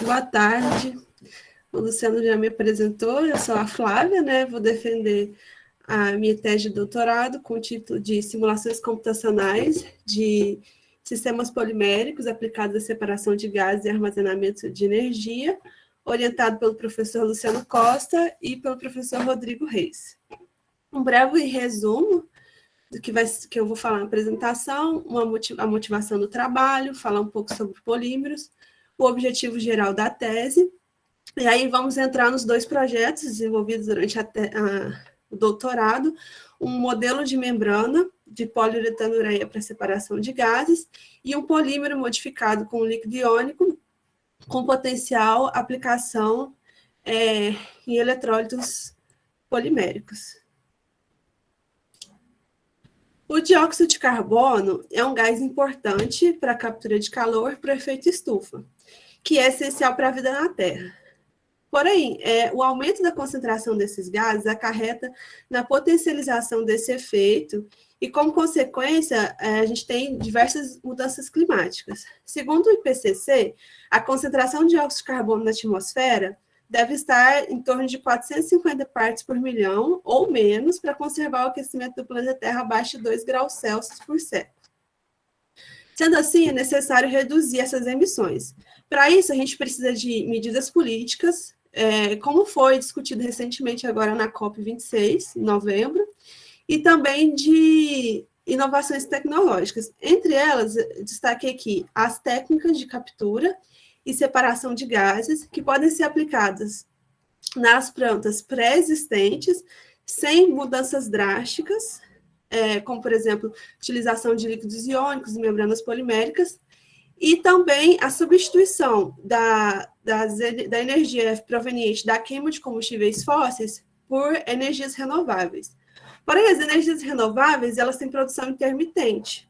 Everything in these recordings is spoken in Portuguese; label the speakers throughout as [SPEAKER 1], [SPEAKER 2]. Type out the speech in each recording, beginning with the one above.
[SPEAKER 1] Boa tarde. O Luciano já me apresentou, eu sou a Flávia, né? Vou defender a minha tese de doutorado com o título de Simulações Computacionais de Sistemas Poliméricos aplicados à separação de gases e armazenamento de energia, orientado pelo professor Luciano Costa e pelo professor Rodrigo Reis. Um breve resumo do que eu vou falar na apresentação, a motivação do trabalho, falar um pouco sobre polímeros, o objetivo geral da tese, e aí vamos entrar nos dois projetos desenvolvidos durante o doutorado, um modelo de membrana de poliuretano-ureia para separação de gases e um polímero modificado com líquido iônico com potencial aplicação em eletrólitos poliméricos. O dióxido de carbono é um gás importante para a captura de calor por efeito estufa, que é essencial para a vida na Terra. Porém, o aumento da concentração desses gases acarreta na potencialização desse efeito e, como consequência, a gente tem diversas mudanças climáticas. Segundo o IPCC, a concentração de dióxido de carbono na atmosfera deve estar em torno de 450 partes por milhão ou menos para conservar o aquecimento do planeta Terra abaixo de 2 graus Celsius por século. Sendo assim, é necessário reduzir essas emissões. Para isso, a gente precisa de medidas políticas, como foi discutido recentemente agora na COP26, em novembro, e também de inovações tecnológicas. Entre elas, destaquei aqui as técnicas de captura e separação de gases que podem ser aplicadas nas plantas pré-existentes, sem mudanças drásticas, como, por exemplo, utilização de líquidos iônicos e membranas poliméricas, e também a substituição da energia proveniente da queima de combustíveis fósseis por energias renováveis. Porém, as energias renováveis, elas têm produção intermitente,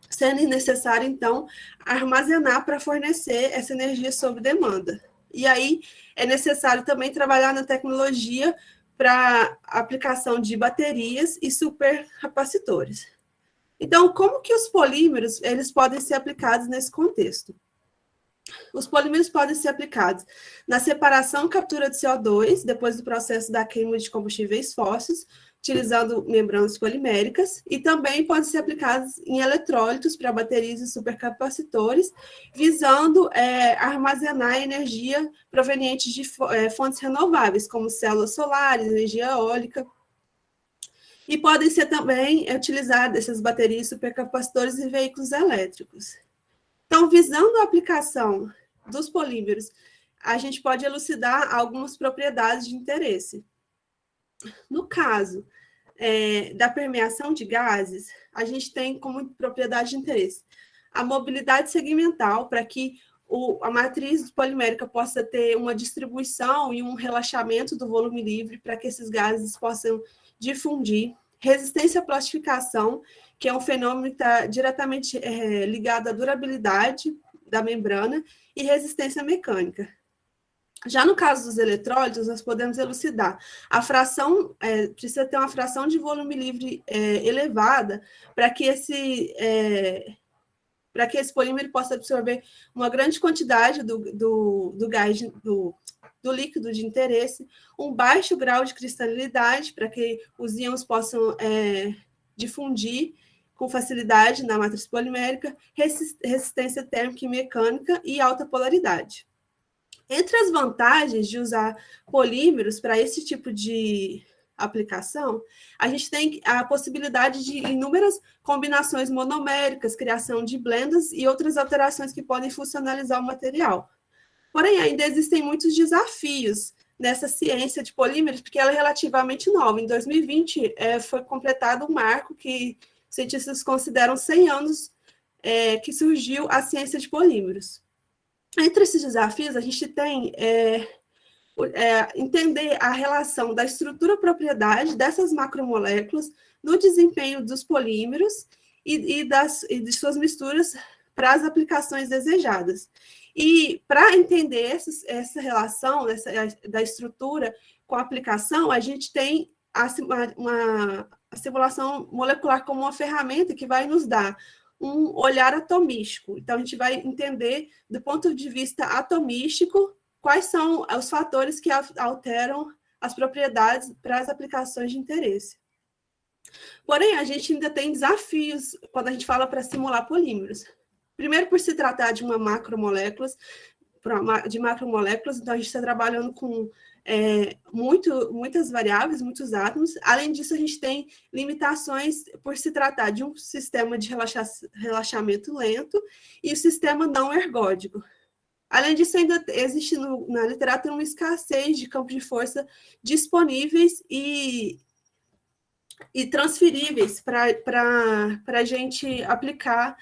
[SPEAKER 1] sendo necessário, então, armazenar para fornecer essa energia sob demanda. E aí, é necessário também trabalhar na tecnologia para aplicação de baterias e supercapacitores. Então, como que os polímeros eles podem ser aplicados nesse contexto? Os polímeros podem ser aplicados na separação e captura de CO2, depois do processo da queima de combustíveis fósseis, utilizando membranas poliméricas, e também podem ser aplicados em eletrólitos para baterias e supercapacitores, visando armazenar energia proveniente de fontes renováveis, como células solares, energia eólica. E podem ser também utilizadas essas baterias supercapacitores em veículos elétricos. Então, visando a aplicação dos polímeros, a gente pode elucidar algumas propriedades de interesse. No caso da permeação de gases, a gente tem como propriedade de interesse a mobilidade segmental, para que a matriz polimérica possa ter uma distribuição e um relaxamento do volume livre para que esses gases possam difundir. Resistência à plastificação, que é um fenômeno que está diretamente ligado à durabilidade da membrana, e resistência mecânica. Já no caso dos eletrólitos, nós podemos elucidar a fração, precisa ter uma fração de volume livre elevada para que esse polímero possa absorver uma grande quantidade do gás, do líquido de interesse, um baixo grau de cristalidade para que os íons possam difundir com facilidade na matriz polimérica, resistência térmica e mecânica e alta polaridade. Entre as vantagens de usar polímeros para esse tipo de aplicação, a gente tem a possibilidade de inúmeras combinações monoméricas, criação de blendas e outras alterações que podem funcionalizar o material. Porém, ainda existem muitos desafios nessa ciência de polímeros, porque ela é relativamente nova. Em 2020, foi completado um marco que cientistas consideram 100 anos que surgiu a ciência de polímeros. Entre esses desafios, a gente tem entender a relação da estrutura-propriedade dessas macromoléculas no desempenho dos polímeros e de suas misturas para as aplicações desejadas. E para entender essa relação da estrutura com a aplicação, a gente tem a simulação molecular como uma ferramenta que vai nos dar um olhar atomístico. Então, a gente vai entender, do ponto de vista atomístico, quais são os fatores que alteram as propriedades para as aplicações de interesse. Porém, a gente ainda tem desafios quando a gente fala para simular polímeros. Primeiro, por se tratar de macromoléculas, então a gente está trabalhando com muitas variáveis, muitos átomos. Além disso, a gente tem limitações por se tratar de um sistema de relaxamento lento e o sistema não ergódico. Além disso, ainda existe na literatura uma escassez de campos de força disponíveis e transferíveis para a gente aplicar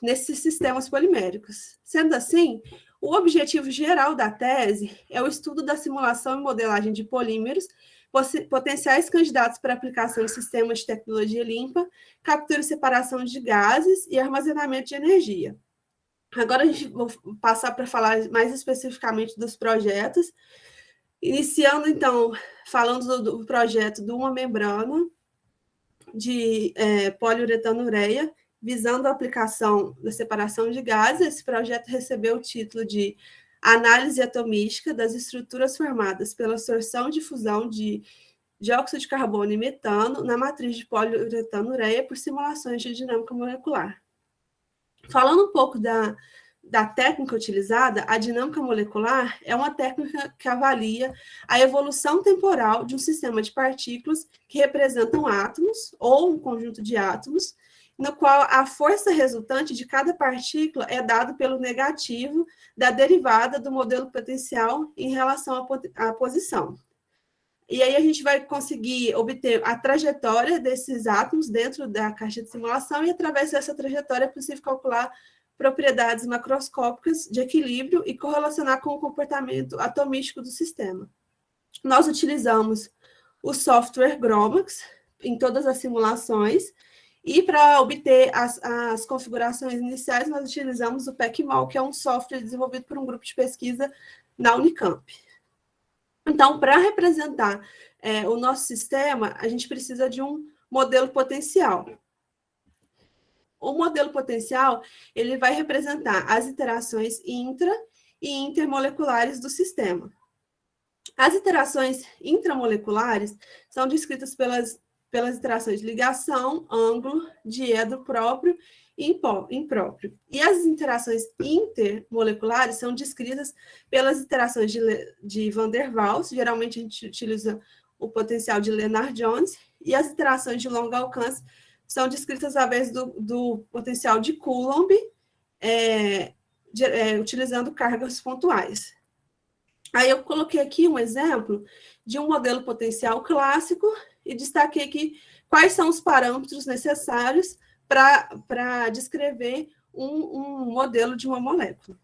[SPEAKER 1] nesses sistemas poliméricos. Sendo assim, o objetivo geral da tese é o estudo da simulação e modelagem de polímeros, potenciais candidatos para aplicação em sistemas de tecnologia limpa, captura e separação de gases e armazenamento de energia. Agora a gente vai passar para falar mais especificamente dos projetos, iniciando, então, falando do projeto de uma membrana de poliuretano-ureia, visando a aplicação da separação de gases. Esse projeto recebeu o título de Análise Atomística das estruturas formadas pela sorção de fusão de dióxido de carbono e metano na matriz de poliuretano-ureia por simulações de dinâmica molecular. Falando um pouco da técnica utilizada, a dinâmica molecular é uma técnica que avalia a evolução temporal de um sistema de partículas que representam átomos ou um conjunto de átomos, no qual a força resultante de cada partícula é dada pelo negativo da derivada do modelo potencial em relação à posição. E aí a gente vai conseguir obter a trajetória desses átomos dentro da caixa de simulação, e através dessa trajetória é possível calcular propriedades macroscópicas de equilíbrio e correlacionar com o comportamento atomístico do sistema. Nós utilizamos o software GROMACS em todas as simulações, e para obter as configurações iniciais, nós utilizamos o PECMOL, que é um software desenvolvido por um grupo de pesquisa na Unicamp. Então, para representar o nosso sistema, a gente precisa de um modelo potencial. O modelo potencial, ele vai representar as interações intra- e intermoleculares do sistema. As interações intramoleculares são descritas pelas interações de ligação, ângulo, diedro próprio e impróprio. E as interações intermoleculares são descritas pelas interações de Van der Waals, geralmente a gente utiliza o potencial de Lennard-Jones, e as interações de longo alcance são descritas através do potencial de Coulomb, utilizando cargas pontuais. Aí eu coloquei aqui um exemplo de um modelo potencial clássico e destaquei aqui quais são os parâmetros necessários para descrever um modelo de uma molécula.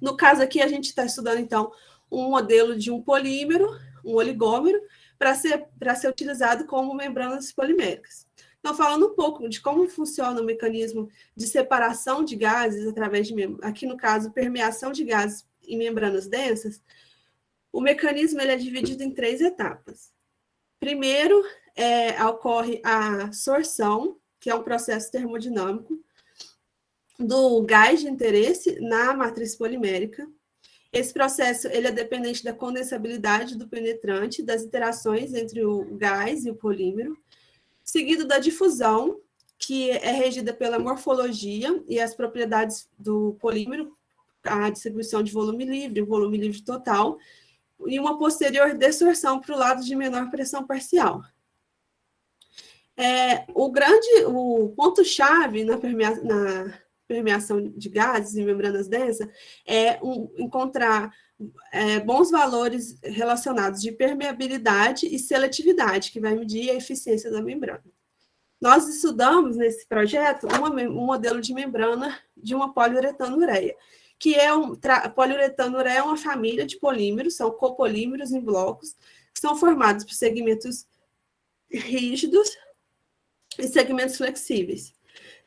[SPEAKER 1] No caso aqui, a gente está estudando, então, um modelo de um polímero, um oligômero, para ser utilizado como membranas poliméricas. Então, falando um pouco de como funciona o mecanismo de separação de gases através aqui no caso, permeação de gases em membranas densas, o mecanismo ele é dividido em 3 etapas. Primeiro, ocorre a sorção, que é um processo termodinâmico, do gás de interesse na matriz polimérica. Esse processo ele é dependente da condensabilidade do penetrante, das interações entre o gás e o polímero, seguido da difusão, que é regida pela morfologia e as propriedades do polímero, a distribuição de volume livre, o volume livre total, e uma posterior desorção para o lado de menor pressão parcial. O ponto-chave na permeação de gases e membranas densas é encontrar bons valores relacionados de permeabilidade e seletividade, que vai medir a eficiência da membrana. Nós estudamos nesse projeto um modelo de membrana de uma poliuretano-ureia, que poliuretano-ureia é uma família de polímeros, são copolímeros em blocos, que são formados por segmentos rígidos e segmentos flexíveis.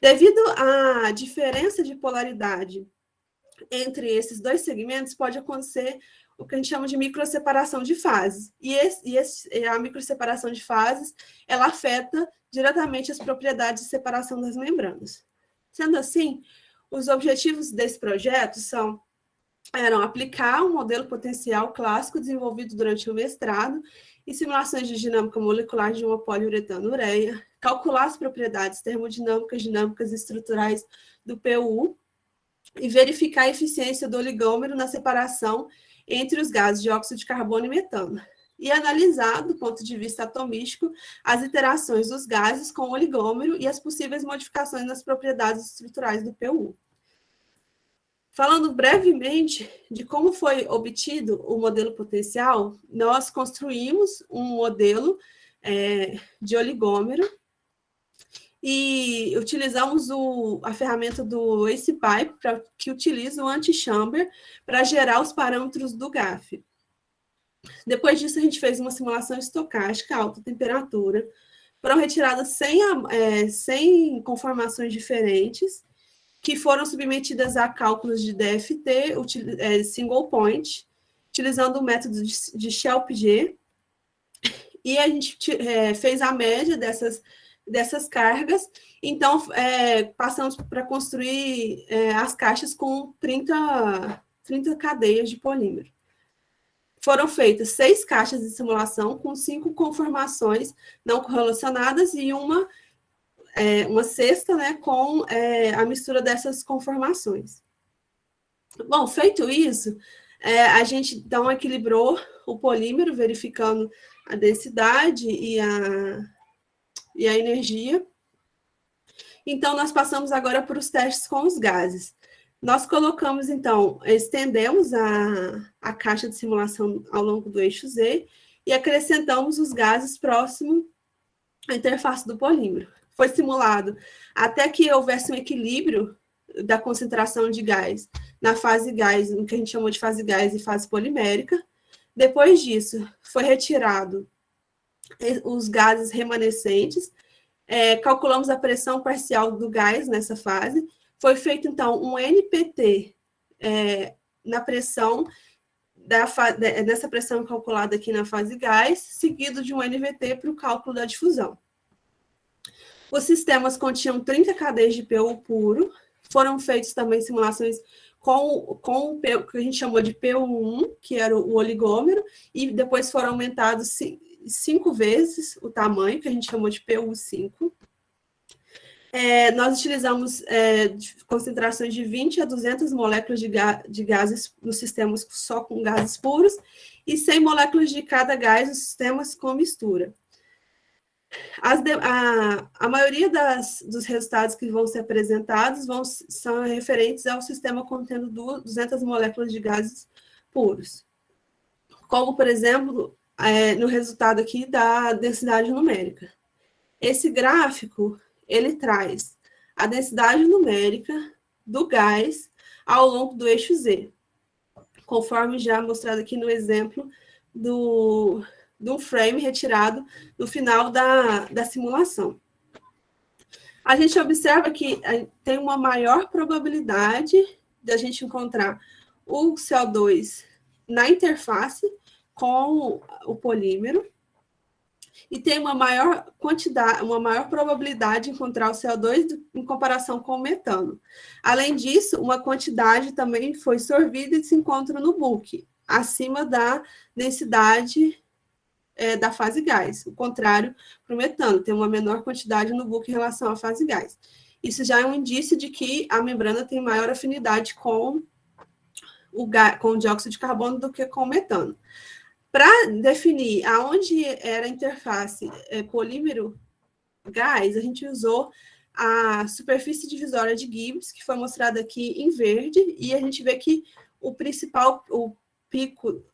[SPEAKER 1] Devido à diferença de polaridade entre esses dois segmentos pode acontecer o que a gente chama de microseparação de fases. E a microseparação de fases, ela afeta diretamente as propriedades de separação das membranas. Sendo assim, os objetivos desse projeto eram aplicar um modelo potencial clássico desenvolvido durante o mestrado e simulações de dinâmica molecular de uma poliuretano-ureia, calcular as propriedades termodinâmicas, dinâmicas e estruturais do PU e verificar a eficiência do oligômero na separação entre os gases de óxido de carbono e metano, e analisar, do ponto de vista atomístico, as interações dos gases com o oligômero e as possíveis modificações nas propriedades estruturais do PU. Falando brevemente de como foi obtido o modelo potencial, nós construímos um modelo de oligômero e utilizamos a ferramenta do ACePipe, que utiliza o anti-chamber para gerar os parâmetros do GAF. Depois disso, a gente fez uma simulação estocástica a alta temperatura. Foram retiradas 100 conformações diferentes, que foram submetidas a cálculos de DFT, single point, utilizando o método de Shelp-G, e a gente fez a média dessas cargas, então passamos para construir as caixas com 30 cadeias de polímero. Foram feitas 6 caixas de simulação com 5 conformações não correlacionadas e uma cesta, né, com a mistura dessas conformações. Bom, feito isso, a gente então equilibrou o polímero, verificando a densidade e a energia. Então, nós passamos agora para os testes com os gases. Nós colocamos, então, estendemos a caixa de simulação ao longo do eixo Z e acrescentamos os gases próximo à interface do polímero. Foi simulado até que houvesse um equilíbrio da concentração de gás na fase gás, no que a gente chamou de fase gás e fase polimérica. Depois disso, foi retirado os gases remanescentes, calculamos a pressão parcial do gás nessa fase. Foi feito, então, um NPT na pressão, nessa pressão calculada aqui na fase gás, seguido de um NVT para o cálculo da difusão. Os sistemas continham 30 cadeias de PU puro, foram feitas também simulações com o PU, que a gente chamou de PU1, que era o oligômero, e depois foram aumentados 5 vezes o tamanho, que a gente chamou de PU5. Nós utilizamos concentrações de 20 a 200 moléculas de gases nos sistemas só com gases puros e 100 moléculas de cada gás nos sistemas com mistura. A maioria dos resultados que vão ser apresentados são referentes ao sistema contendo 200 moléculas de gases puros. Como, por exemplo, no resultado aqui da densidade numérica. Esse gráfico, ele traz a densidade numérica do gás ao longo do eixo Z, conforme já mostrado aqui no exemplo de um frame retirado no final da simulação. A gente observa que tem uma maior probabilidade de a gente encontrar o CO2 na interface com o polímero, e tem uma maior probabilidade de encontrar o CO2 em comparação com o metano. Além disso, uma quantidade também foi sorvida e se encontra no bulk, acima da densidade da fase gás. O contrário para o metano, tem uma menor quantidade no bulk em relação à fase gás. Isso já é um indício de que a membrana tem maior afinidade com o dióxido de carbono do que com o metano. Para definir aonde era a interface polímero-gás, a gente usou a superfície divisória de Gibbs, que foi mostrada aqui em verde, e a gente vê que o pico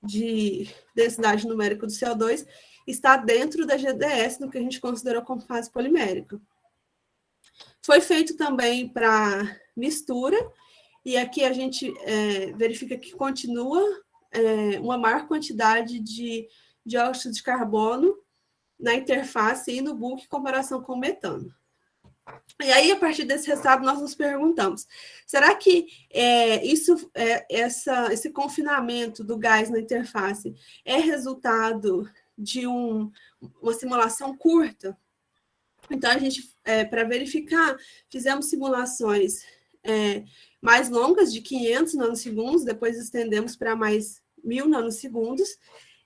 [SPEAKER 1] de densidade numérica do CO2 está dentro da GDS, no que a gente considerou como fase polimérica. Foi feito também para mistura, e aqui a gente verifica que continua uma maior quantidade de dióxido de carbono na interface e no bulk em comparação com o metano. E aí, a partir desse resultado, nós nos perguntamos, será que esse confinamento do gás na interface é resultado de uma simulação curta? Então, a gente, para verificar, fizemos simulações mais longas, de 500 nanosegundos, depois estendemos para mais 1000 nanosegundos,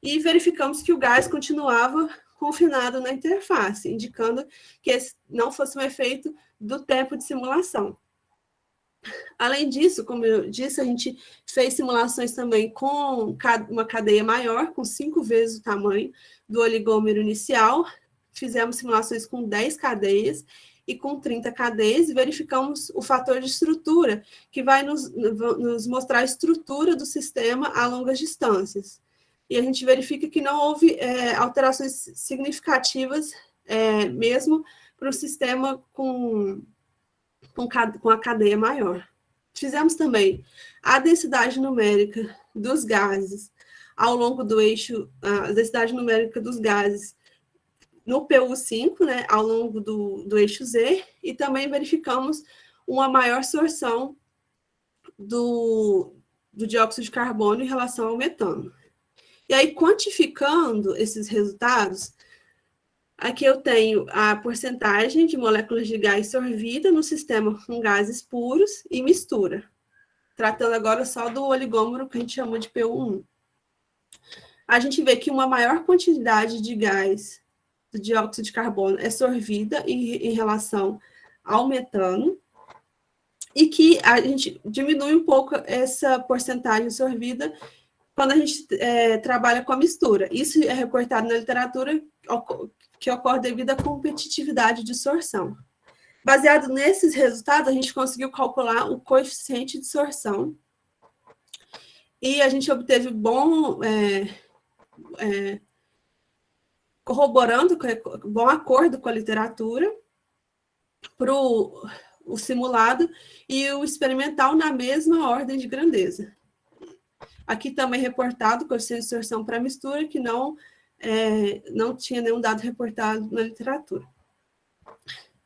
[SPEAKER 1] e verificamos que o gás continuava confinado na interface, indicando que esse não fosse um efeito do tempo de simulação. Além disso, como eu disse, a gente fez simulações também com uma cadeia maior, com 5 vezes o tamanho do oligômero inicial. Fizemos simulações com 10 cadeias e com 30 cadeias, e verificamos o fator de estrutura, que vai nos mostrar a estrutura do sistema a longas distâncias. E a gente verifica que não houve alterações significativas, mesmo para o sistema com a cadeia maior. Fizemos também a densidade numérica dos gases ao longo do eixo, a densidade numérica dos gases no PU5, né, ao longo do eixo Z, e também verificamos uma maior sorção do dióxido de carbono em relação ao metano. E aí, quantificando esses resultados, aqui eu tenho a porcentagem de moléculas de gás sorvida no sistema com gases puros e mistura, tratando agora só do oligômero que a gente chama de PU1. A gente vê que uma maior quantidade de gás do dióxido de carbono é sorvida em relação ao metano, e que a gente diminui um pouco essa porcentagem sorvida quando a gente trabalha com a mistura. Isso é reportado na literatura, que ocorre devido à competitividade de sorção. Baseado nesses resultados, a gente conseguiu calcular o coeficiente de sorção, e a gente obteve corroborando, bom acordo com a literatura, para o simulado e o experimental na mesma ordem de grandeza. Aqui também reportado o coeficiente de sorção para mistura, que não tinha nenhum dado reportado na literatura.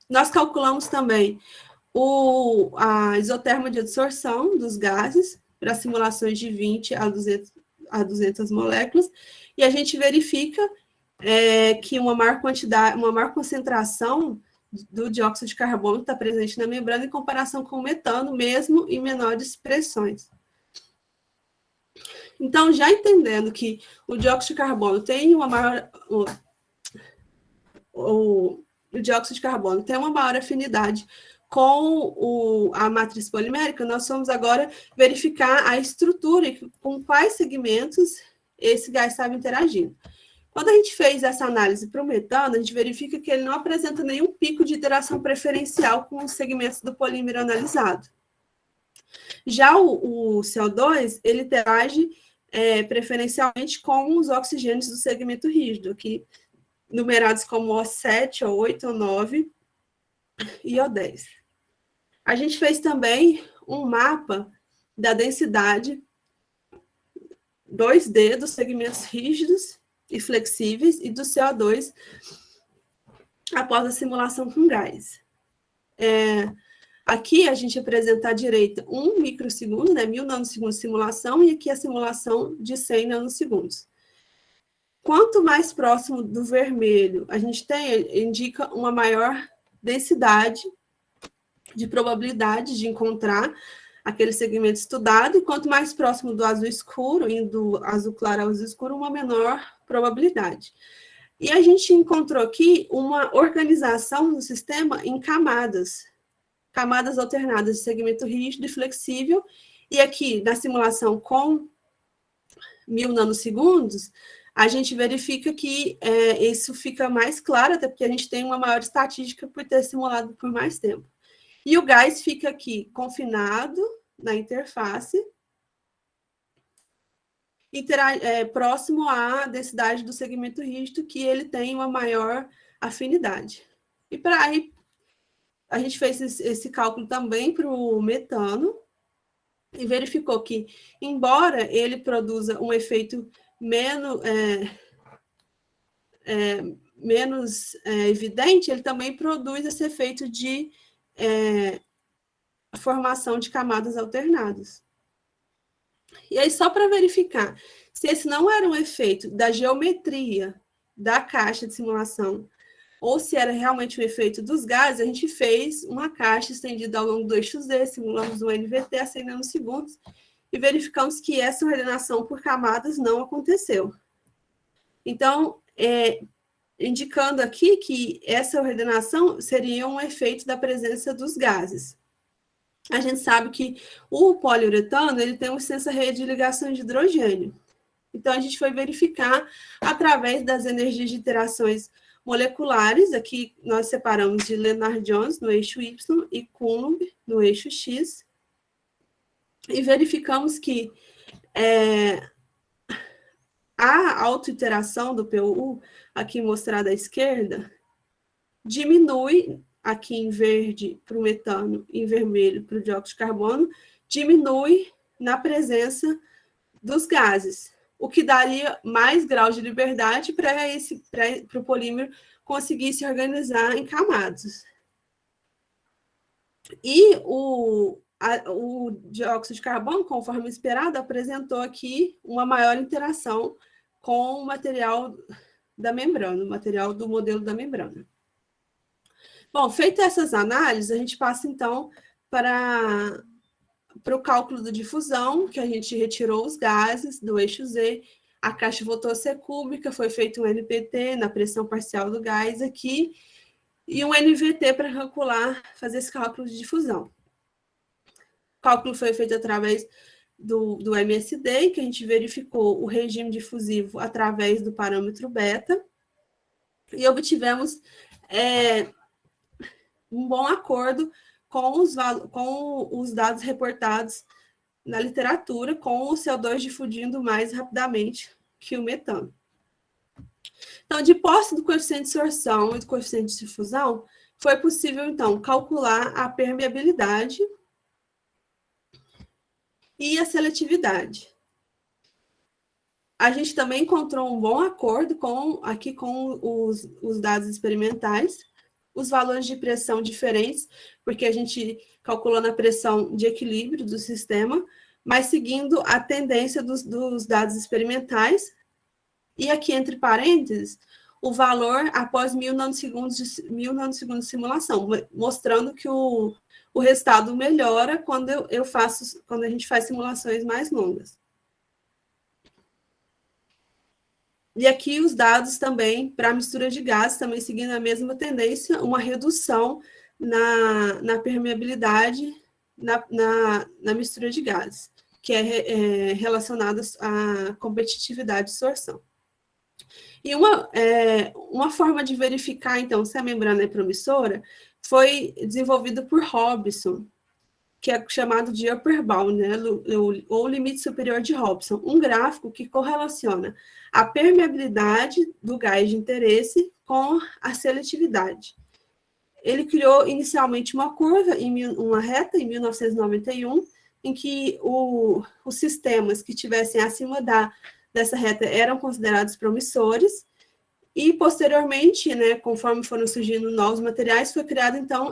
[SPEAKER 1] Nós calculamos também a isoterma de adsorção dos gases para simulações de 20 a 200 moléculas, e a gente verifica que uma maior concentração do dióxido de carbono está presente na membrana em comparação com o metano, mesmo em menores pressões. Então, já entendendo que o dióxido de carbono tem uma maior... O dióxido de carbono tem uma maior afinidade com a matriz polimérica, nós vamos agora verificar a estrutura e com quais segmentos esse gás estava interagindo. Quando a gente fez essa análise para o metano, a gente verifica que ele não apresenta nenhum pico de interação preferencial com os segmentos do polímero analisado. Já o CO2, ele interage preferencialmente com os oxigênios do segmento rígido, aqui numerados como O7, O8, O9 e O10. A gente fez também um mapa da densidade 2D dos segmentos rígidos e flexíveis e do CO2 após a simulação com gás. Aqui a gente apresenta à direita 1 microsegundo, né, 1000 nanosegundos de simulação, e aqui a simulação de 100 nanosegundos. Quanto mais próximo do vermelho a gente tem, indica uma maior densidade de probabilidade de encontrar aquele segmento estudado, e quanto mais próximo do azul escuro, indo do azul claro ao azul escuro, uma menor probabilidade. E a gente encontrou aqui uma organização do sistema em camadas alternadas de segmento rígido e flexível, e aqui na simulação com 1000 nanosegundos, a gente verifica que isso fica mais claro, até porque a gente tem uma maior estatística por ter simulado por mais tempo. E o gás fica aqui confinado na interface, próximo à densidade do segmento rígido, que ele tem uma maior afinidade. E para aí, a gente fez esse cálculo também para o metano, e verificou que, embora ele produza um efeito evidente, ele também produz esse efeito de formação de camadas alternadas. E aí, só para verificar se esse não era um efeito da geometria da caixa de simulação, ou se era realmente um efeito dos gases, a gente fez uma caixa estendida ao longo do eixo Z, simulamos um NVT a 100 nanosegundos, e verificamos que essa ordenação por camadas não aconteceu. Então, indicando aqui que essa ordenação seria um efeito da presença dos gases. A gente sabe que o poliuretano ele tem uma extensa rede de ligações de hidrogênio. Então, a gente foi verificar através das energias de interações moleculares. Aqui nós separamos de Lennard-Jones no eixo Y e Coulomb no eixo X. E verificamos que a autointeração do PU, aqui mostrada à esquerda, diminui, aqui em verde para o metano, em vermelho para o dióxido de carbono, diminui na presença dos gases, o que daria mais graus de liberdade para o polímero conseguir se organizar em camadas. E o dióxido de carbono, conforme esperado, apresentou aqui uma maior interação com o material da membrana, o material do modelo da membrana. Bom, feitas essas análises, a gente passa, então, para o cálculo da difusão, que a gente retirou os gases do eixo Z, a caixa voltou a ser cúbica, foi feito um NPT na pressão parcial do gás aqui, e um NVT para calcular, fazer esse cálculo de difusão. O cálculo foi feito através do MSD, que a gente verificou o regime difusivo através do parâmetro beta, e obtivemos um bom acordo com os dados reportados na literatura, com o CO2 difundindo mais rapidamente que o metano. Então, de posse do coeficiente de sorção e do coeficiente de difusão, foi possível, então, calcular a permeabilidade e a seletividade. A gente também encontrou um bom acordo aqui com os dados experimentais, os valores de pressão diferentes, porque a gente calculou na pressão de equilíbrio do sistema, mas seguindo a tendência dos dados experimentais, e aqui entre parênteses, o valor após 1000 nanosegundos de simulação, mostrando que o resultado melhora quando a gente faz simulações mais longas. E aqui os dados também para a mistura de gases, também seguindo a mesma tendência, uma redução na permeabilidade na mistura de gases, que é relacionada à competitividade de sorção. E uma forma de verificar, então, se a membrana é promissora, foi desenvolvida por Hobson, que é chamado de upper bound, né, ou limite superior de Hobson, um gráfico que correlaciona a permeabilidade do gás de interesse com a seletividade. Ele criou inicialmente uma curva, uma reta, em 1991, em que os sistemas que estivessem acima dessa reta eram considerados promissores, e posteriormente, né, conforme foram surgindo novos materiais, foi criado, então,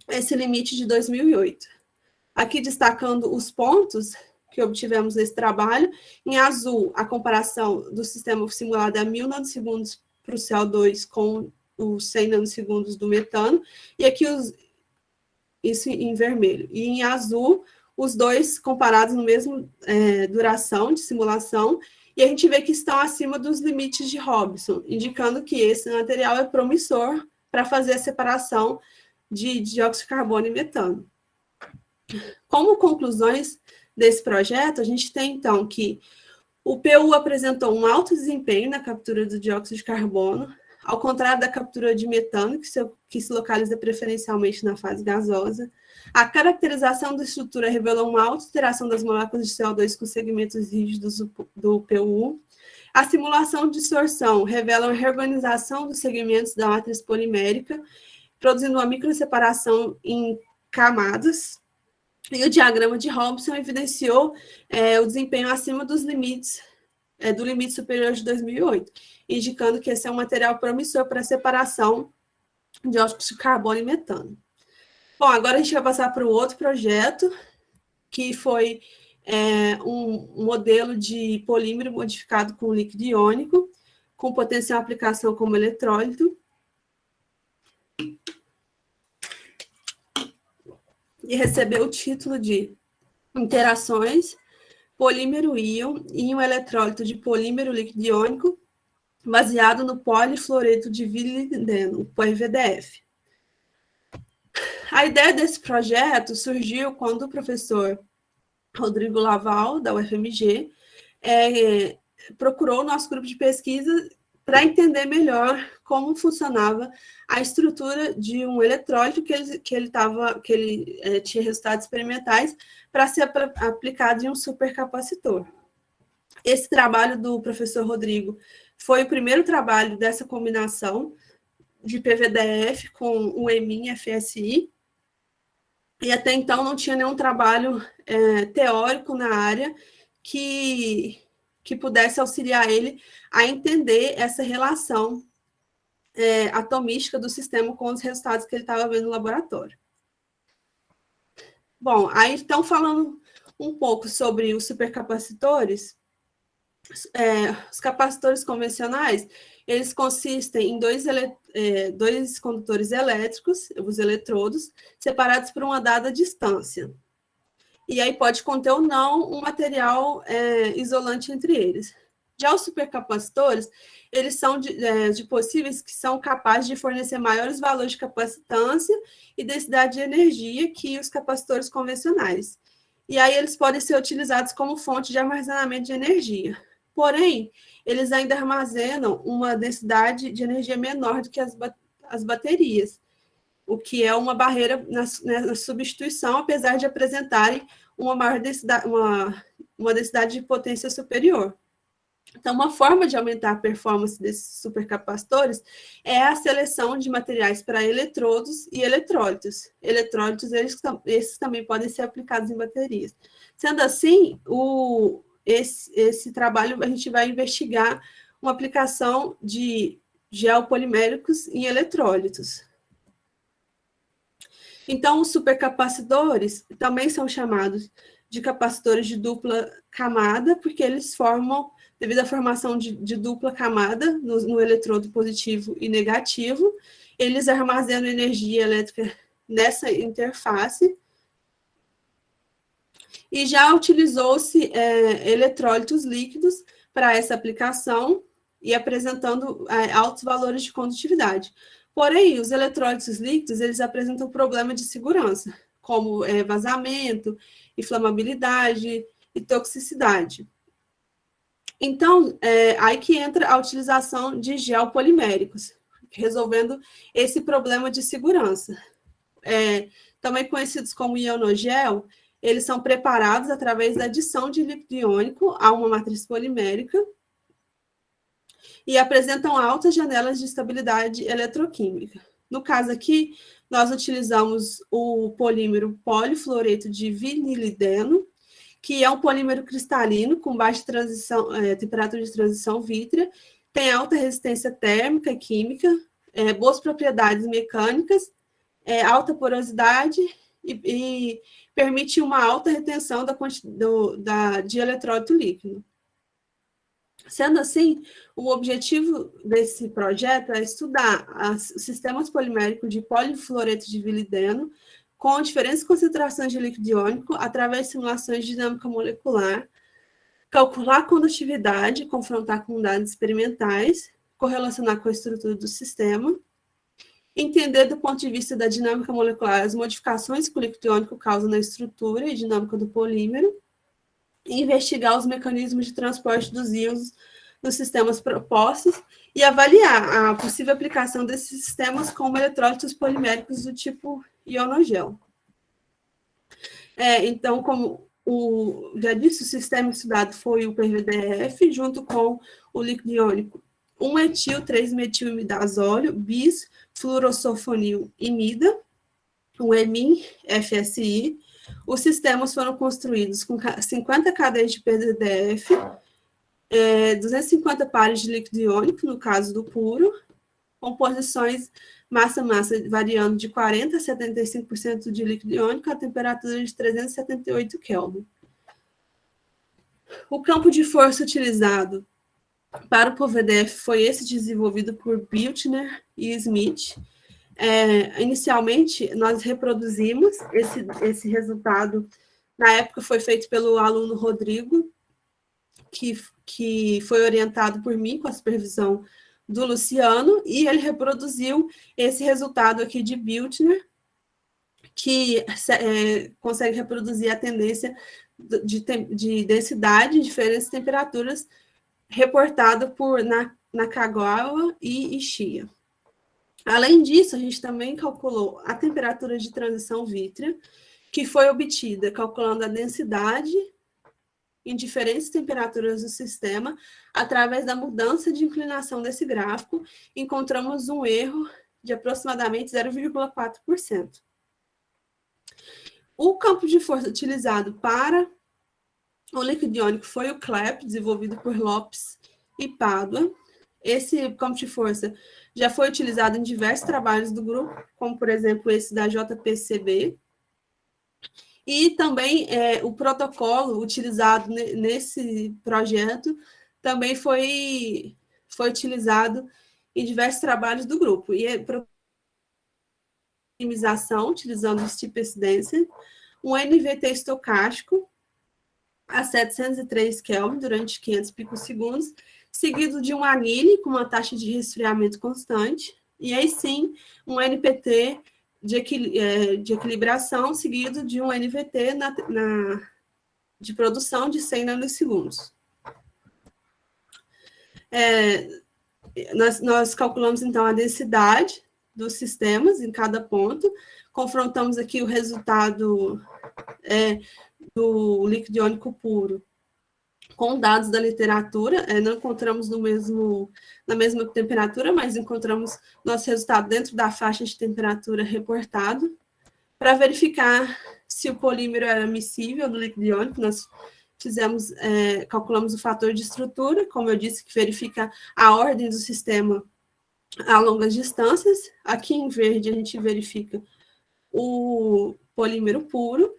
[SPEAKER 1] esse limite de 2008. Aqui destacando os pontos que obtivemos nesse trabalho, em azul, a comparação do sistema simulado a 1000 nanosegundos para o CO2 com os 100 nanosegundos do metano, e aqui isso em vermelho. E em azul, os dois comparados no mesmo duração de simulação, e a gente vê que estão acima dos limites de Hobson, indicando que esse material é promissor para fazer a separação de dióxido de carbono e metano. Como conclusões desse projeto, a gente tem, então, que o PU apresentou um alto desempenho na captura do dióxido de carbono, ao contrário da captura de metano, que se localiza preferencialmente na fase gasosa. A caracterização da estrutura revelou uma alta interação das moléculas de CO2 com segmentos rígidos do PU. A simulação de distorção revela uma reorganização dos segmentos da matriz polimérica, produzindo uma microseparação em camadas. E o diagrama de Hobson evidenciou o desempenho acima dos limites do limite superior de 2008, indicando que esse é um material promissor para a separação de dióxido de carbono e metano. Bom, agora a gente vai passar para o outro projeto, que foi um modelo de polímero modificado com líquido iônico, com potencial aplicação como eletrólito, e recebeu o título de Interações polímero-íon e um eletrólito de polímero líquido iônico baseado no polifluoreto de vilideno, o PVDF. A ideia desse projeto surgiu quando o professor Rodrigo Laval, da UFMG, procurou o nosso grupo de pesquisa para entender melhor como funcionava a estrutura de um eletrólito que ele tinha resultados experimentais para ser aplicado em um supercapacitor. Esse trabalho do professor Rodrigo foi o primeiro trabalho dessa combinação de PVDF com o EMIN FSI, e até então não tinha nenhum trabalho teórico na área que pudesse auxiliar ele a entender essa relação atomística do sistema com os resultados que ele estava vendo no laboratório. Bom, aí então falando um pouco sobre os supercapacitores, os capacitores convencionais, eles consistem em dois condutores elétricos, os eletrodos, separados por uma dada distância. E aí pode conter ou não um material isolante entre eles. Já os supercapacitores, eles são de possíveis que são capazes de fornecer maiores valores de capacitância e densidade de energia que os capacitores convencionais. E aí eles podem ser utilizados como fonte de armazenamento de energia. Porém, eles ainda armazenam uma densidade de energia menor do que as baterias, o que é uma barreira na substituição, apesar de apresentarem uma maior densidade, uma densidade de potência superior. Então, uma forma de aumentar a performance desses supercapacitores é a seleção de materiais para eletrodos e eletrólitos. Eletrólitos, esses também podem ser aplicados em baterias. Sendo assim, esse trabalho a gente vai investigar uma aplicação de geopoliméricos em eletrólitos. Então, os supercapacitores também são chamados de capacitores de dupla camada, porque eles formam, devido à formação de dupla camada no eletrodo positivo e negativo, eles armazenam energia elétrica nessa interface. E já utilizou-se eletrólitos líquidos para essa aplicação e apresentando altos valores de condutividade. Porém, os eletrólitos líquidos, eles apresentam problema de segurança, como vazamento, inflamabilidade e toxicidade. Então, aí que entra a utilização de geopoliméricos, resolvendo esse problema de segurança. Também conhecidos como ionogel, eles são preparados através da adição de líquido iônico a uma matriz polimérica e apresentam altas janelas de estabilidade eletroquímica. No caso aqui, nós utilizamos o polímero polifluoreto de vinilideno, que é um polímero cristalino com baixa temperatura de transição vítrea, tem alta resistência térmica e química, boas propriedades mecânicas, alta porosidade e permite uma alta retenção de eletrólito líquido. Sendo assim, o objetivo desse projeto é estudar os sistemas poliméricos de polifluoreto de vilideno com diferentes concentrações de líquido iônico através de simulações de dinâmica molecular, calcular a condutividade, confrontar com dados experimentais, correlacionar com a estrutura do sistema, entender do ponto de vista da dinâmica molecular as modificações que o líquido iônico causa na estrutura e dinâmica do polímero, e investigar os mecanismos de transporte dos íons nos sistemas propostos e avaliar a possível aplicação desses sistemas como eletrólitos poliméricos do tipo ionogel. Então, como já disse, o sistema estudado foi o PVDF, junto com o líquido iônico 1-etil, 3-metilimidazóleo, bis, fluorosulfonil imida, o EMIN FSI. Os sistemas foram construídos com 50 cadeias de PVDF, 250 pares de líquido iônico, no caso do puro, composições massa-massa variando de 40% a 75% de líquido iônico a temperatura de 378 Kelvin. O campo de força utilizado para o POVDF foi esse desenvolvido por Biltner e Smith. Inicialmente, nós reproduzimos esse resultado, na época foi feito pelo aluno Rodrigo, que foi orientado por mim com a supervisão do Luciano, e ele reproduziu esse resultado aqui de Biltner, que consegue reproduzir a tendência de densidade em diferentes temperaturas reportada por Nakagawa e Ishii. Além disso, a gente também calculou a temperatura de transição vítrea, que foi obtida calculando a densidade em diferentes temperaturas do sistema, através da mudança de inclinação desse gráfico, encontramos um erro de aproximadamente 0,4%. O campo de força utilizado para o líquido iônico foi o CLEP, desenvolvido por Lopes e Pádua. Esse campo de força já foi utilizado em diversos trabalhos do grupo, como, por exemplo, esse da JPCB. E também o protocolo utilizado nesse projeto também foi utilizado em diversos trabalhos do grupo. E otimização, utilizando o Steepest Density, um NVT estocástico a 703 Kelvin durante 500 picosegundos, seguido de um anile com uma taxa de resfriamento constante, e aí sim, um NPT de equilibração, seguido de um NVT de produção de 100 nanosegundos. Nós calculamos, então, a densidade dos sistemas em cada ponto, confrontamos aqui o resultado do líquido iônico puro com dados da literatura, não encontramos na mesma temperatura, mas encontramos nosso resultado dentro da faixa de temperatura reportado. Para verificar se o polímero era miscível do líquido iônico, nós calculamos o fator de estrutura, como eu disse, que verifica a ordem do sistema a longas distâncias. Aqui em verde a gente verifica o polímero puro,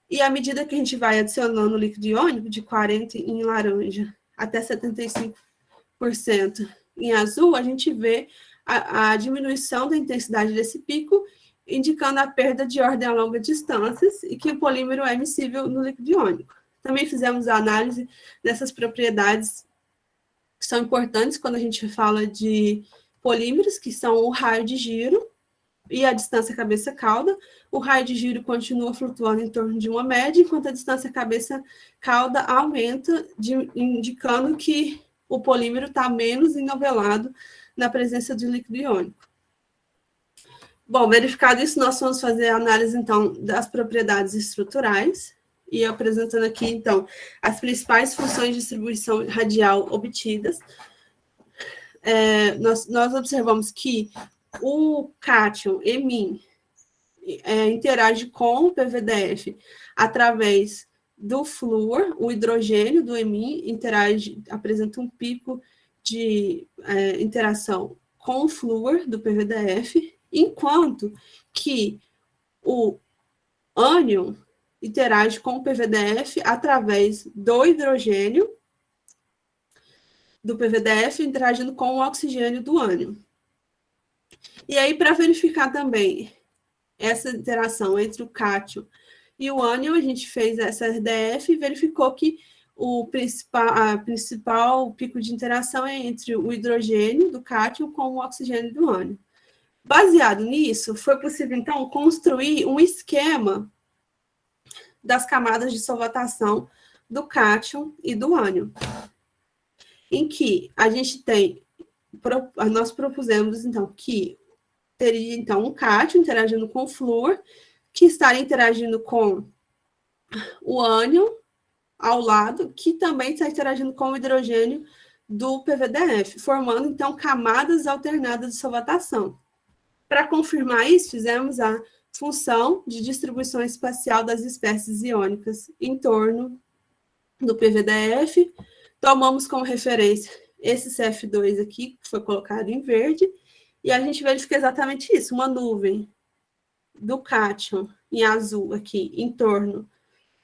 [SPEAKER 1] e à medida que a gente vai adicionando o líquido iônico, de 40% em laranja até 75% em azul, a gente vê a diminuição da intensidade desse pico, indicando a perda de ordem a longas distâncias e que o polímero é miscível no líquido iônico. Também fizemos a análise dessas propriedades que são importantes quando a gente fala de polímeros, que são o raio de giro e a distância cabeça-cauda. O raio de giro continua flutuando em torno de uma média, enquanto a distância cabeça-cauda aumenta, indicando que o polímero está menos enovelado na presença de líquido iônico. Bom, verificado isso, nós vamos fazer a análise, então, das propriedades estruturais, e apresentando aqui, então, as principais funções de distribuição radial obtidas. Nós observamos que o cátion EMIN interage com o PVDF através do flúor, o hidrogênio do EMIN apresenta um pico de interação com o flúor do PVDF, enquanto que o ânion interage com o PVDF através do hidrogênio do PVDF, interagindo com o oxigênio do ânion. E aí, para verificar também essa interação entre o cátion e o ânion, a gente fez essa RDF e verificou que a principal pico de interação é entre o hidrogênio do cátion com o oxigênio do ânion. Baseado nisso, foi possível, então, construir um esquema das camadas de solvatação do cátion e do ânion, em que nós propusemos, então, que teria, então, um cátion interagindo com o flúor, que estaria interagindo com o ânion ao lado, que também está interagindo com o hidrogênio do PVDF, formando, então, camadas alternadas de solvatação. Para confirmar isso, fizemos a função de distribuição espacial das espécies iônicas em torno do PVDF, Tomamos como referência esse CF2 aqui, que foi colocado em verde, e a gente verifica exatamente isso, uma nuvem do cátion em azul aqui, em torno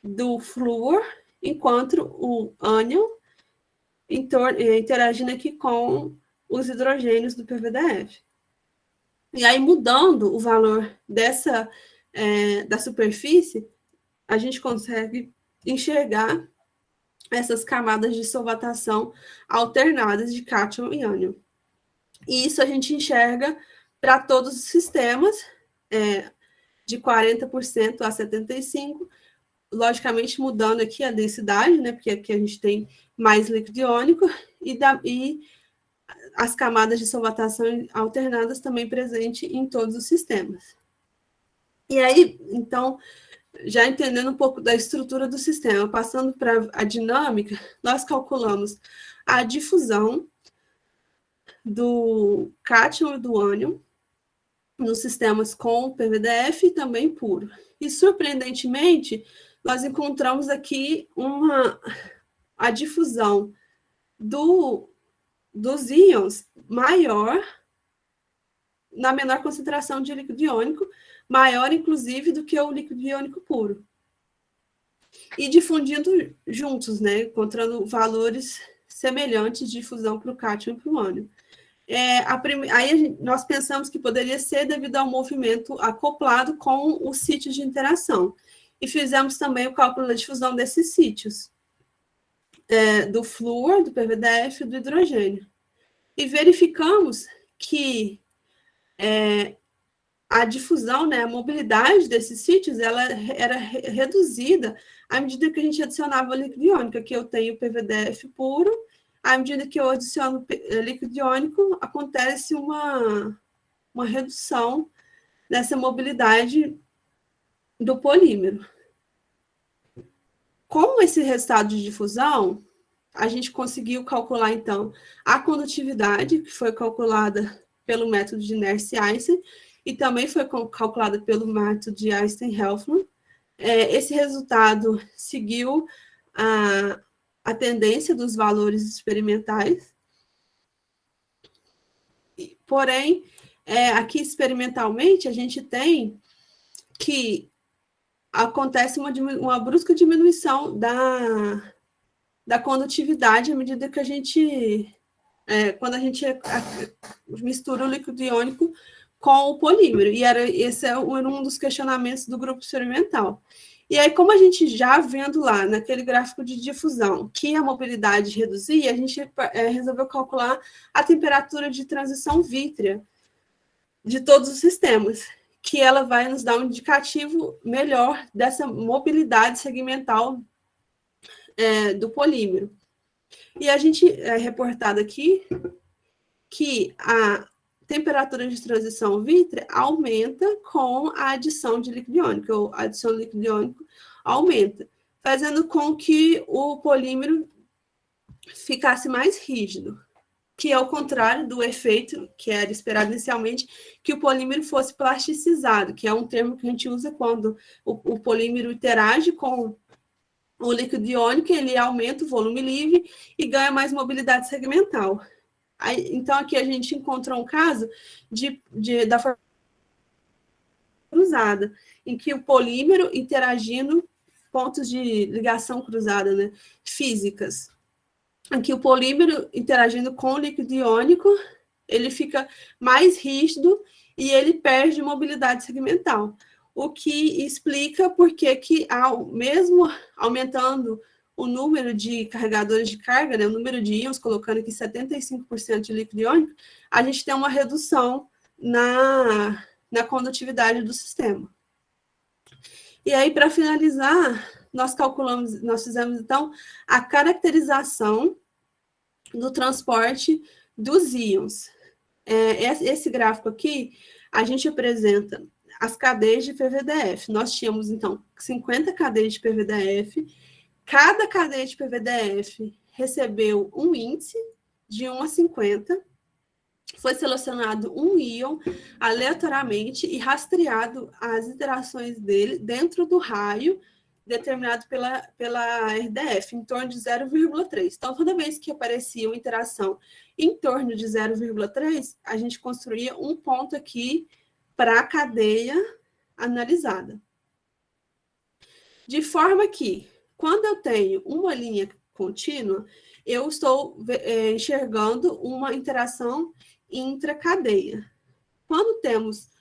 [SPEAKER 1] do flúor, enquanto o ânion interagindo aqui com os hidrogênios do PVDF. E aí, mudando o valor da superfície, a gente consegue enxergar essas camadas de solvatação alternadas de cátion e ânion. E isso a gente enxerga para todos os sistemas, de 40% a 75%, logicamente mudando aqui a densidade, né, porque aqui a gente tem mais líquido iônico, e as camadas de solvatação alternadas também presentes em todos os sistemas. E aí, então, já entendendo um pouco da estrutura do sistema, passando para a dinâmica, nós calculamos a difusão do cátion e do ânion nos sistemas com PVDF e também puro. E, surpreendentemente, nós encontramos aqui a difusão dos íons maior, na menor concentração de líquido iônico, maior, inclusive, do que o líquido iônico puro. E difundindo juntos, né, encontrando valores semelhantes de difusão para o cátion e para o ânion. Aí nós pensamos que poderia ser devido ao movimento acoplado com os sítios de interação. E fizemos também o cálculo da difusão desses sítios, do flúor, do PVDF e do hidrogênio. E verificamos que a difusão, né, a mobilidade desses sítios, ela era reduzida à medida que a gente adicionava líquido iônico. Aqui eu tenho PVDF puro, à medida que eu adiciono líquido iônico, acontece uma redução dessa mobilidade do polímero. Com esse resultado de difusão, a gente conseguiu calcular, então, a condutividade, que foi calculada pelo método de Nernst-Einstein, e também foi calculada pelo método de Einstein-Helfman. Esse resultado seguiu a tendência dos valores experimentais. Porém, aqui experimentalmente, a gente tem que acontece uma brusca diminuição da condutividade à medida que a gente, quando a gente mistura o líquido iônico com o polímero. E esse era um dos questionamentos do grupo experimental. E aí, como a gente já vendo lá, naquele gráfico de difusão, que a mobilidade reduzia, a gente resolveu calcular a temperatura de transição vítrea de todos os sistemas, que ela vai nos dar um indicativo melhor dessa mobilidade segmental do polímero. E a gente reportado aqui que a temperatura de transição vítrea aumenta com a adição de líquido iônico, ou a adição de líquido iônico aumenta, fazendo com que o polímero ficasse mais rígido, que é o contrário do efeito que era esperado inicialmente, que o polímero fosse plasticizado, que é um termo que a gente usa quando o polímero interage com o líquido iônico, ele aumenta o volume livre e ganha mais mobilidade segmental. Então, aqui a gente encontra um caso da forma cruzada, em que o polímero interagindo, pontos de ligação cruzada, né, físicas, em que o polímero interagindo com o líquido iônico, ele fica mais rígido e ele perde mobilidade segmental, o que explica por que mesmo aumentando o número de carregadores de carga, né, o número de íons, colocando aqui 75% de líquido iônico, a gente tem uma redução na condutividade do sistema. E aí, para finalizar, nós fizemos, então, a caracterização do transporte dos íons. Esse gráfico aqui, a gente apresenta as cadeias de PVDF. Nós tínhamos, então, 50 cadeias de PVDF. Cada cadeia de PVDF recebeu um índice de 1 a 50. Foi selecionado um íon aleatoriamente e rastreado as interações dele dentro do raio determinado pela RDF, em torno de 0,3. Então, toda vez que aparecia uma interação em torno de 0,3, a gente construía um ponto aqui para a cadeia analisada. De forma que, quando eu tenho uma linha contínua, eu estou enxergando uma interação intracadeia. Quando temos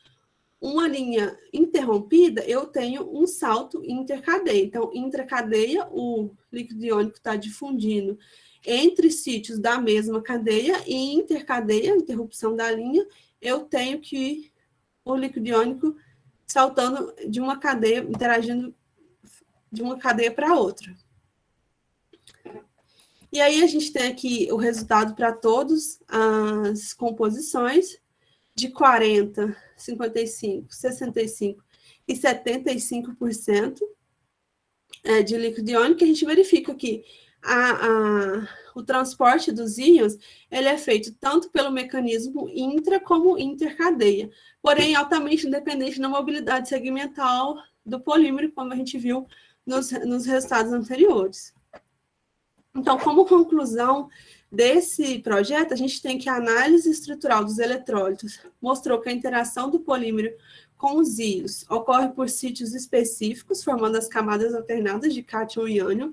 [SPEAKER 1] uma linha interrompida, eu tenho um salto intercadeia. Então, intracadeia, o líquido iônico está difundindo entre sítios da mesma cadeia, e intercadeia, interrupção da linha, eu tenho que o líquido iônico saltando de uma cadeia, interagindo de uma cadeia para outra. E aí a gente tem aqui o resultado para todas as composições de 40%, 55%, 65% e 75% de líquido iônico. A gente verifica que o transporte dos íons ele é feito tanto pelo mecanismo intra como intercadeia, porém altamente dependente da mobilidade segmental do polímero, como a gente viu nos resultados anteriores. Então, como conclusão desse projeto, a gente tem que a análise estrutural dos eletrólitos mostrou que a interação do polímero com os íons ocorre por sítios específicos, formando as camadas alternadas de cátion e ânion.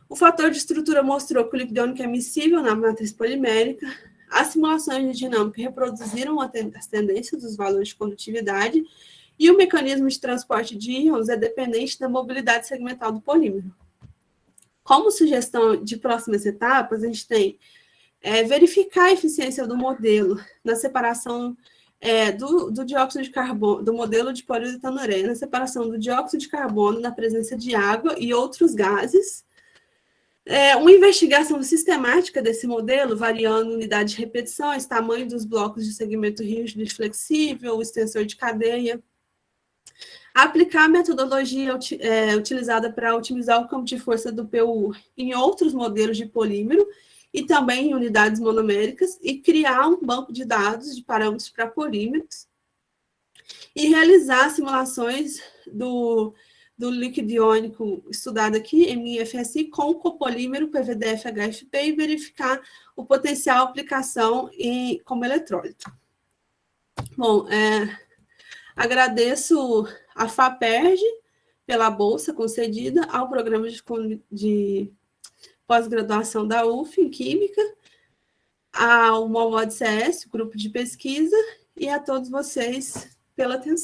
[SPEAKER 1] O fator de estrutura mostrou que o líquido iônico é miscível na matriz polimérica. As simulações de dinâmica reproduziram as tendências dos valores de condutividade, e o mecanismo de transporte de íons é dependente da mobilidade segmental do polímero. Como sugestão de próximas etapas, a gente tem verificar a eficiência do modelo na separação do dióxido de carbono, do modelo de poliuretanoreia, na separação do dióxido de carbono na presença de água e outros gases. Uma investigação sistemática desse modelo, variando unidade de repetições, tamanho dos blocos de segmento rígido e flexível, o extensor de cadeia. Aplicar a metodologia utilizada para otimizar o campo de força do PU em outros modelos de polímero e também em unidades monoméricas, e criar um banco de dados de parâmetros para polímeros, e realizar simulações do líquido iônico estudado aqui, MIFSI, com o copolímero PVDF-HFP, e verificar o potencial aplicação como eletrólito. Bom, agradeço a FAPERJ pela bolsa concedida, ao programa de pós-graduação da UF em Química, ao MOVOD CS, grupo de pesquisa, e a todos vocês pela atenção.